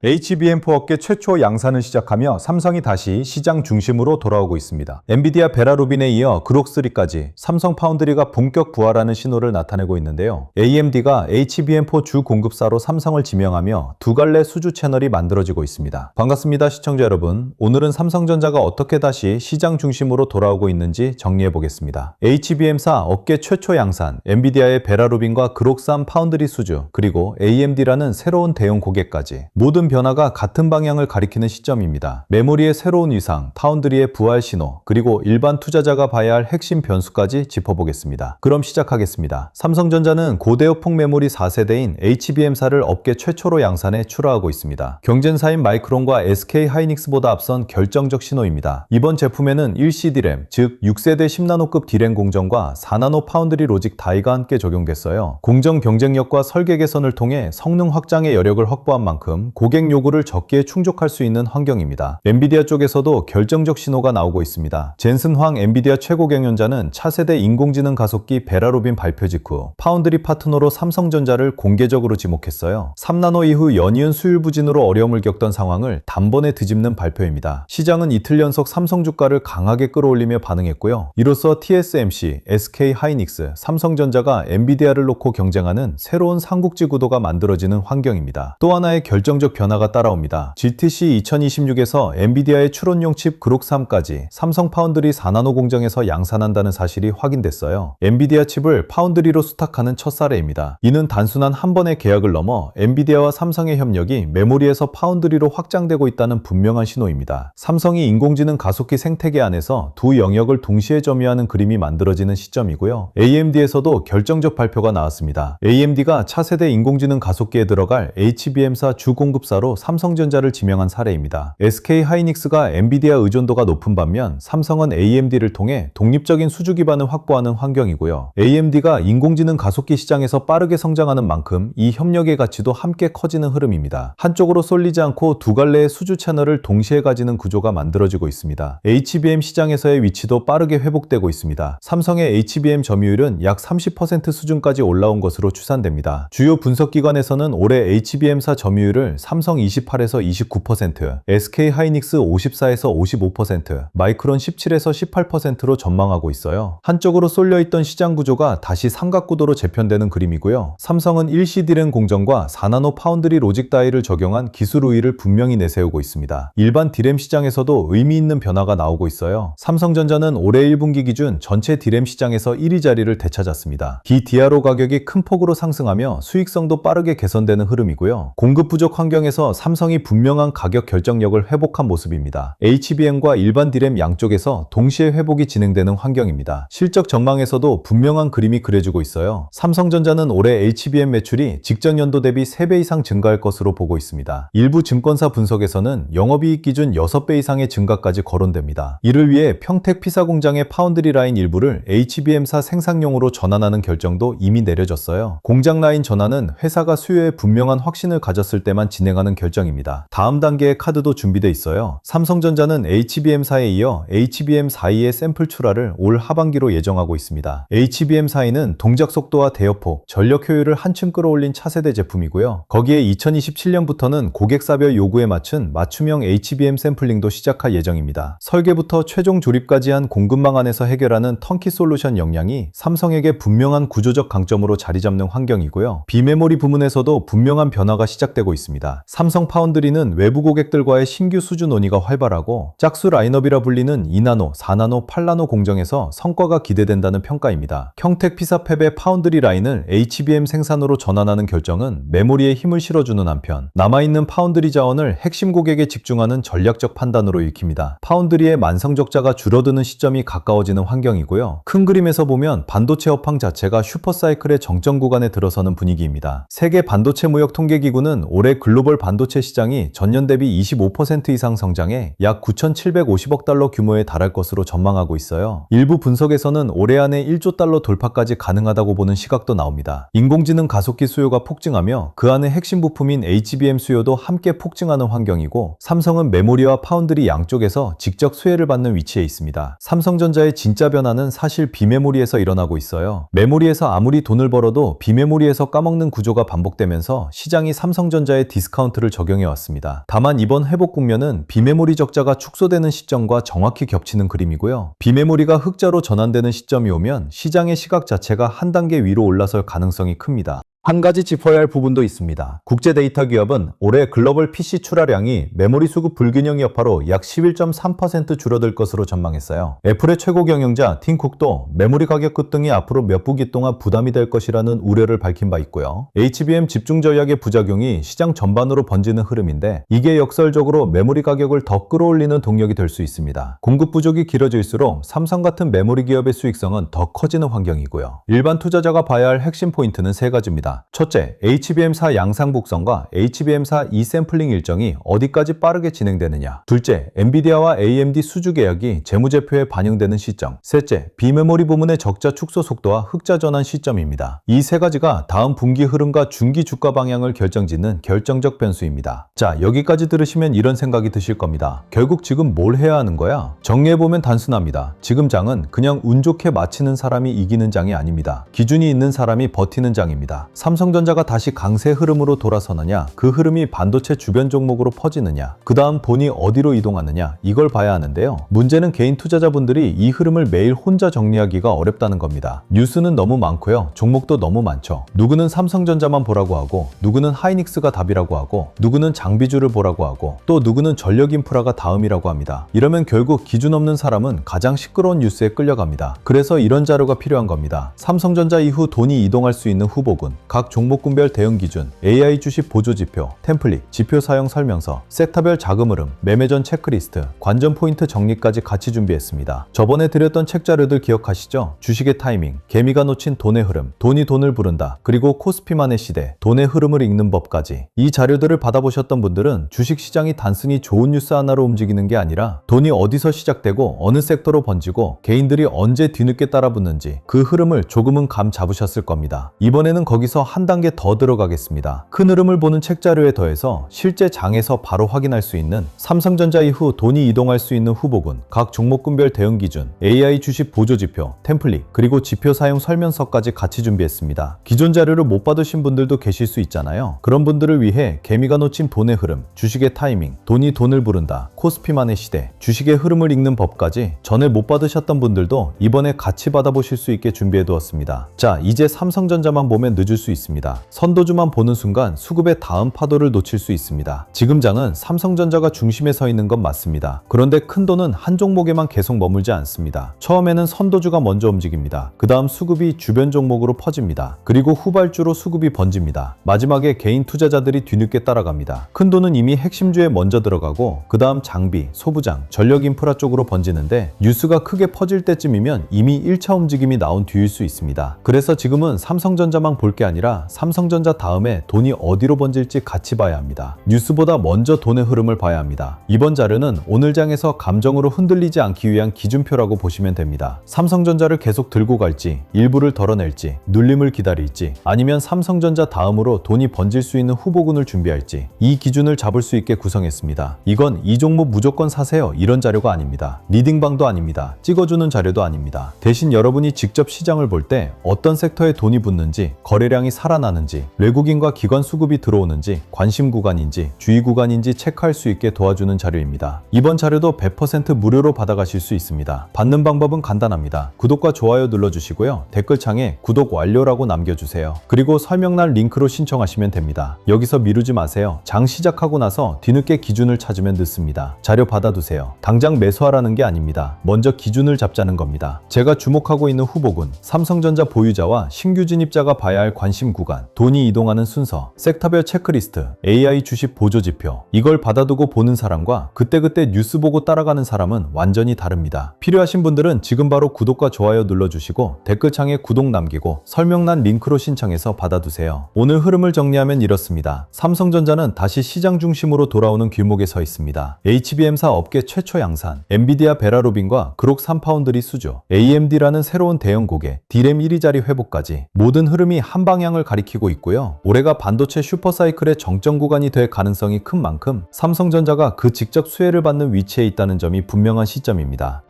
HBM4 업계 최초 양산을 시작하며 삼성이 다시 시장 중심으로 돌아오고 있습니다. 엔비디아 베라루빈에 이어 그록3까지 삼성 파운드리가 본격 부활하는 신호를 나타내고 있는데요. AMD가 HBM4 주 공급사로 삼성을 지명하며 두 갈래 수주 채널이 만들어지고 있습니다. 반갑습니다, 시청자 여러분. 오늘은 삼성전자가 어떻게 다시 시장 중심으로 돌아오고 있는지 정리해 보겠습니다. HBM4 업계 최초 양산, 엔비디아의 베라루빈과 그록3 파운드리 수주, 그리고 AMD라는 새로운 대형 고객까지 모든 변화가 같은 방향을 가리키는 시점입니다. 메모리의 새로운 위상, 파운드리의 부활 신호, 그리고 일반 투자자가 봐야 할 핵심 변수까지 짚어보겠습니다. 그럼 시작하겠습니다. 삼성전자는 고대역폭 메모리 4세대인 HBM4를 업계 최초로 양산해 출하하고 있습니다. 경쟁사인 마이크론과 SK 하이닉스보다 앞선 결정적 신호입니다. 이번 제품에는 1CD램, 즉 6세대 10나노급 D램 공정과 4나노 파운드리 로직 다이가 함께 적용됐어요. 공정 경쟁력과 설계 개선을 통해 성능 확장의 여력을 확보한 만큼 고객 요구를 적기에 충족할 수 있는 환경입니다. 엔비디아 쪽에서도 결정적 신호가 나오고 있습니다. 젠슨 황 엔비디아 최고 경영자는 차세대 인공지능 가속기 베라루빈 발표 직후 파운드리 파트너로 삼성전자를 공개적으로 지목했어요. 3나노 이후 연이은 수율 부진으로 어려움을 겪던 상황을 단번에 뒤집는 발표입니다. 시장은 이틀 연속 삼성 주가를 강하게 끌어올리며 반응했고요. 이로써 TSMC, SK 하이닉스, 삼성전자가 엔비디아를 놓고 경쟁하는 새로운 삼국지 구도가 만들어지는 환경입니다. 또 하나의 결정적 변화가 따라옵니다. GTC 2026에서 엔비디아의 추론용 칩 그록3까지 삼성 파운드리 4나노 공정에서 양산한다는 사실이 확인됐어요. 엔비디아 칩을 파운드리로 수탁하는 첫 사례입니다. 이는 단순한 한 번의 계약을 넘어 엔비디아와 삼성의 협력이 메모리에서 파운드리로 확장되고 있다는 분명한 신호입니다. 삼성이 인공지능 가속기 생태계 안에서 두 영역을 동시에 점유하는 그림이 만들어지는 시점이고요. AMD에서도 결정적 발표가 나왔습니다. AMD가 차세대 인공지능 가속기에 들어갈 HBM4 주 공급사로 삼성전자를 지명한 사례입니다. SK 하이닉스가 엔비디아 의존도가 높은 반면 삼성은 AMD를 통해 독립적인 수주 기반을 확보하는 환경이고요. AMD가 인공지능 가속기 시장에서 빠르게 성장하는 만큼 이 협력의 가치도 함께 커지는 흐름입니다. 한쪽으로 쏠리지 않고 두 갈래의 수주 채널을 동시에 가지는 구조가 만들어지고 있습니다. HBM 시장에서의 위치도 빠르게 회복되고 있습니다. 삼성의 HBM 점유율은 약 30% 수준까지 올라온 것으로 추산됩니다. 주요 분석기관에서는 올해 HBM4 점유율을 삼성 28에서 29%, SK 하이닉스 54에서 55%, 마이크론 17에서 18%로 전망하고 있어요. 한쪽으로 쏠려있던 시장 구조가 다시 삼각구도로 재편되는 그림이고요. 삼성은 1CD램 공정과 4나노 파운드리 로직 다이를 적용한 기술 우위를 분명히 내세우고 있습니다. 일반 D램 시장에서도 의미 있는 변화가 나오고 있어요. 삼성전자는 올해 1분기 기준 전체 D램 시장에서 1위 자리를 되찾았습니다. DDR5 가격이 큰 폭으로 상승하며 수익성도 빠르게 개선되는 흐름이고요. 공급 부족 환경에서 삼성이 분명한 가격 결정력을 회복한 모습입니다. HBM과 일반 D램 양쪽에서 동시에 회복이 진행되는 환경입니다. 실적 전망에서도 분명한 그림이 그려지고 있어요. 삼성전자는 올해 HBM 매출이 직전 연도 대비 3배 이상 증가할 것으로 보고 있습니다. 일부 증권사 분석에서는 영업이익 기준 6배 이상의 증가까지 거론됩니다. 이를 위해 평택 피사 공장의 파운드리 라인 일부를 HBM4 생산용으로 전환하는 결정도 이미 내려졌어요. 공장 라인 전환은 회사가 수요에 분명한 확신을 가졌을 때만 진행하는 결정입니다. 다음 단계의 카드도 준비되어 있어요. 삼성전자는 HBM4에 이어 HBM4E의 샘플 출하를 올 하반기로 예정하고 있습니다. HBM4E는 동작 속도와 대역폭, 전력 효율을 한층 끌어올린 차세대 제품이고요. 거기에 2027년부터는 고객사별 요구에 맞춘 맞춤형 HBM 샘플링도 시작할 예정입니다. 설계부터 최종 조립까지 한 공급망 안에서 해결하는 턴키 솔루션 역량이 삼성에게 분명한 구조적 강점으로 자리 잡는 환경이고요. 비메모리 부문에서도 분명한 변화가 시작되고 있습니다. 삼성 파운드리는 외부 고객들과의 신규 수주 논의가 활발하고 짝수 라인업이라 불리는 2나노, 4나노, 8나노 공정에서 성과가 기대된다는 평가입니다. 평택 피사팹의 파운드리 라인을 HBM 생산으로 전환하는 결정은 메모리에 힘을 실어주는 한편 남아있는 파운드리 자원을 핵심 고객에 집중하는 전략적 판단으로 읽힙니다. 파운드리의 만성 적자가 줄어드는 시점이 가까워지는 환경이고요. 큰 그림에서 보면 반도체 업황 자체가 슈퍼사이클의 정점 구간에 들어서는 분위기입니다. 세계 반도체 무역 통계기구는 올해 글로벌 반도체 시장이 전년 대비 25% 이상 성장해 약 9,750억 달러 규모에 달할 것으로 전망하고 있어요. 일부 분석에서는 올해 안에 1조 달러 돌파까지 가능하다고 보는 시각도 나옵니다. 인공지능 가속기 수요가 폭증하며 그 안에 핵심 부품인 HBM 수요도 함께 폭증하는 환경이고 삼성은 메모리와 파운드리 양쪽에서 직접 수혜를 받는 위치에 있습니다. 삼성전자의 진짜 변화는 사실 비메모리에서 일어나고 있어요. 메모리에서 아무리 돈을 벌어도 비메모리에서 까먹는 구조가 반복되면서 시장이 삼성전자의 디스카운트 디스카운트를 적용해 왔습니다. 다만 이번 회복 국면은 비메모리 적자가 축소되는 시점과 정확히 겹치는 그림이고요. 비메모리가 흑자로 전환되는 시점이 오면 시장의 시각 자체가 한 단계 위로 올라설 가능성이 큽니다. 한 가지 짚어야 할 부분도 있습니다. 국제 데이터 기업은 올해 글로벌 PC 출하량이 메모리 수급 불균형 여파로 약 11.3% 줄어들 것으로 전망했어요. 애플의 최고 경영자 팀 쿡도 메모리 가격 급등이 앞으로 몇 분기 동안 부담이 될 것이라는 우려를 밝힌 바 있고요. HBM 집중 전략의 부작용이 시장 전반으로 번지는 흐름인데 이게 역설적으로 메모리 가격을 더 끌어올리는 동력이 될 수 있습니다. 공급 부족이 길어질수록 삼성 같은 메모리 기업의 수익성은 더 커지는 환경이고요. 일반 투자자가 봐야 할 핵심 포인트는 세 가지입니다. 첫째, HBM4 양상 복선과 HBM4 E-샘플링 일정이 어디까지 빠르게 진행되느냐. 둘째, 엔비디아와 AMD 수주 계약이 재무제표에 반영되는 시점. 셋째, 비메모리 부문의 적자 축소 속도와 흑자 전환 시점입니다. 이 세 가지가 다음 분기 흐름과 중기 주가 방향을 결정짓는 결정적 변수입니다. 자, 여기까지 들으시면 이런 생각이 드실 겁니다. 결국 지금 뭘 해야 하는 거야? 정리해보면 단순합니다. 지금 장은 그냥 운 좋게 마치는 사람이 이기는 장이 아닙니다. 기준이 있는 사람이 버티는 장입니다. 삼성전자가 다시 강세 흐름으로 돌아서느냐, 그 흐름이 반도체 주변 종목으로 퍼지느냐, 그 다음 돈이 어디로 이동하느냐, 이걸 봐야 하는데요. 문제는 개인 투자자분들이 이 흐름을 매일 혼자 정리하기가 어렵다는 겁니다. 뉴스는 너무 많고요. 종목도 너무 많죠. 누구는 삼성전자만 보라고 하고, 누구는 하이닉스가 답이라고 하고, 누구는 장비주를 보라고 하고, 또 누구는 전력인프라가 다음이라고 합니다. 이러면 결국 기준 없는 사람은 가장 시끄러운 뉴스에 끌려갑니다. 그래서 이런 자료가 필요한 겁니다. 삼성전자 이후 돈이 이동할 수 있는 후보군, 각 종목군별 대응 기준, AI 주식 보조 지표, 템플릿, 지표 사용 설명서, 섹터별 자금 흐름, 매매 전 체크리스트, 관전 포인트 정리까지 같이 준비했습니다. 저번에 드렸던 책 자료들 기억하시죠? 주식의 타이밍, 개미가 놓친 돈의 흐름, 돈이 돈을 부른다, 그리고 코스피만의 시대, 돈의 흐름을 읽는 법까지. 이 자료들을 받아보셨던 분들은 주식시장이 단순히 좋은 뉴스 하나로 움직이는 게 아니라 돈이 어디서 시작되고 어느 섹터로 번지고 개인들이 언제 뒤늦게 따라붙는지 그 흐름을 조금은 감 잡으셨을 겁니다. 이번에는 거기서 한 단계 더 들어가겠습니다. 큰 흐름을 보는 책 자료에 더해서 실제 장에서 바로 확인할 수 있는 삼성전자 이후 돈이 이동할 수 있는 후보군, 각 종목군별 대응 기준, AI 주식 보조 지표, 템플릿, 그리고 지표 사용 설명서까지 같이 준비했습니다. 기존 자료를 못 받으신 분들도 계실 수 있잖아요. 그런 분들을 위해 개미가 놓친 돈의 흐름, 주식의 타이밍, 돈이 돈을 부른다, 코스피만의 시대, 주식의 흐름을 읽는 법까지 전에 못 받으셨던 분들도 이번에 같이 받아보실 수 있게 준비해두었습니다. 자, 이제 삼성전자만 보면 늦을 수 있습니다. 선도주만 보는 순간 수급의 다음 파도를 놓칠 수 있습니다. 지금 장은 삼성전자가 중심에 서 있는 건 맞습니다. 그런데 큰 돈은 한 종목에만 계속 머물지 않습니다. 처음에는 선도주가 먼저 움직입니다. 그 다음 수급이 주변 종목으로 퍼집니다. 그리고 후발주로 수급이 번집니다. 마지막에 개인 투자자들이 뒤늦게 따라갑니다. 큰 돈은 이미 핵심주에 먼저 들어가고 그 다음 장비, 소부장, 전력 인프라 쪽으로 번지는데 뉴스가 크게 퍼질 때쯤이면 이미 1차 움직임이 나온 뒤일 수 있습니다. 그래서 지금은 삼성전자만 볼 게 아니라 삼성전자 다음에 돈이 어디로 번질지 같이 봐야 합니다. 뉴스보다 먼저 돈의 흐름을 봐야 합니다. 이번 자료는 오늘 장에서 감정으로 흔들리지 않기 위한 기준표라고 보시면 됩니다. 삼성전자를 계속 들고 갈지, 일부를 덜어낼지, 눌림을 기다릴지, 아니면 삼성전자 다음으로 돈이 번질 수 있는 후보군을 준비할지, 이 기준을 잡을 수 있게 구성했습니다. 이건 이 종목 무조건 사세요 이런 자료가 아닙니다. 리딩방도 아닙니다. 찍어주는 자료도 아닙니다. 대신 여러분이 직접 시장을 볼 때 어떤 섹터에 돈이 붙는지, 거래량이 살아나는지, 외국인과 기관 수급이 들어오는지, 관심 구간인지, 주의 구간인지 체크할 수 있게 도와주는 자료입니다. 이번 자료도 100% 무료로 받아가실 수 있습니다. 받는 방법은 간단합니다. 구독과 좋아요 눌러주시고요. 댓글창에 구독 완료라고 남겨주세요. 그리고 설명란 링크로 신청하시면 됩니다. 여기서 미루지 마세요. 장 시작하고 나서 뒤늦게 기준을 찾으면 늦습니다. 자료 받아두세요. 당장 매수하라는 게 아닙니다. 먼저 기준을 잡자는 겁니다. 제가 주목하고 있는 후보군, 삼성전자 보유자와 신규 진입자가 봐야 할 관심 구간, 돈이 이동하는 순서, 섹터별 체크리스트, AI 주식 보조 지표, 이걸 받아두고 보는 사람과 그때그때 뉴스 보고 따라가는 사람은 완전히 다릅니다. 필요하신 분들은 지금 바로 구독과 좋아요 눌러주시고 댓글창에 구독 남기고 설명란 링크로 신청해서 받아두세요. 오늘 흐름을 정리하면 이렇습니다. 삼성전자는 다시 시장 중심으로 돌아오는 길목에 서 있습니다. HBM4 업계 최초 양산, 엔비디아 베라루빈과 그록 3파운드리 수주, AMD라는 새로운 대형 고객, D램 1위 자리 회복까지 모든 흐름이 한 방향을 가리키고 있고요. 올해가 반도체 슈퍼사이클의 정점 구간이 될 가능성이 큰 만큼 삼성전자가 그 직접 수혜를 받는 위치에 있다는 점이 분명한 시점입니다.